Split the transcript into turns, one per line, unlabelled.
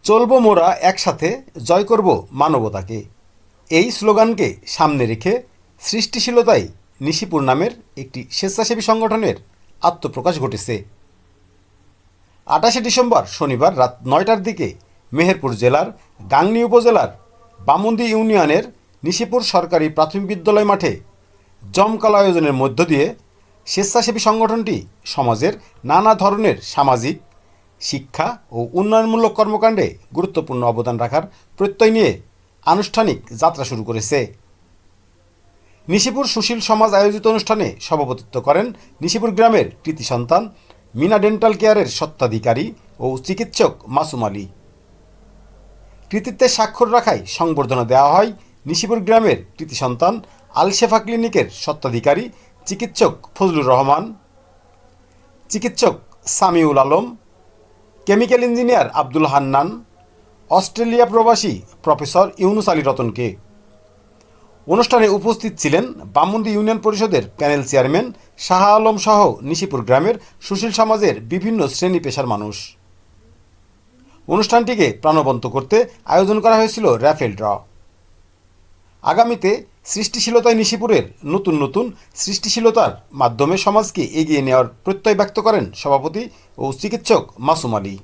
চলবো মোরা একসাথে, জয় করব মানবতাকে। এই স্লোগানকে সামনে রেখে সৃষ্টিশীলতায় নিশিপুর নামের একটি স্বেচ্ছাসেবী সংগঠনের আত্মপ্রকাশ ঘটেছে। 28 ডিসেম্বর শনিবার রাত 9টার দিকে মেহেরপুর জেলার গাংনী উপজেলার বামুন্দি ইউনিয়নের নিশিপুর সরকারি প্রাথমিক বিদ্যালয় মাঠে জমকালো আয়োজনের মধ্য দিয়ে স্বেচ্ছাসেবী সংগঠনটি সমাজের নানা ধরনের সামাজিক, শিক্ষা ও উন্নয়নমূলক কর্মকাণ্ডে গুরুত্বপূর্ণ অবদান রাখার প্রত্যয় নিয়ে আনুষ্ঠানিক যাত্রা শুরু করেছে। নিশিপুর সুশীল সমাজ আয়োজিত অনুষ্ঠানে সভাপতিত্ব করেন নিশিপুর গ্রামের কৃতি সন্তান মিনা ডেন্টাল কেয়ারের স্বত্বাধিকারী ও চিকিৎসক মাসুম আলী। কৃতিত্বের স্বাক্ষর রাখায় সংবর্ধনা দেওয়া হয় নিশিপুর গ্রামের কৃতি সন্তান আলশেফা ক্লিনিকের স্বত্বাধিকারী চিকিৎসক ফজলুর রহমান, চিকিৎসক Samiul Alam, chemical engineer Abdul Hannan, Australia প্রবাসী প্রফেসর ইউনুস আলী রতনকে। অনুষ্ঠানে উপস্থিত ছিলেন বামুন্দি ইউনিয়ন পরিষদের প্যানেল চেয়ারম্যান শাহ আলম সহ নিশিপুর গ্রামের সুশীল সমাজের বিভিন্ন শ্রেণী পেশার মানুষ। অনুষ্ঠানটিকে প্রাণবন্ত করতে আয়োজন করা হয়েছিল র্যাফেল ড্র। আগামীতে সৃষ্টিশীলতায় নিশিপুরের নতুন নতুন সৃষ্টিশীলতার মাধ্যমে সমাজকে এগিয়ে নেওয়ার প্রত্যয় ব্যক্ত করেন সভাপতি ও চিকিৎসক মাসুম আলী।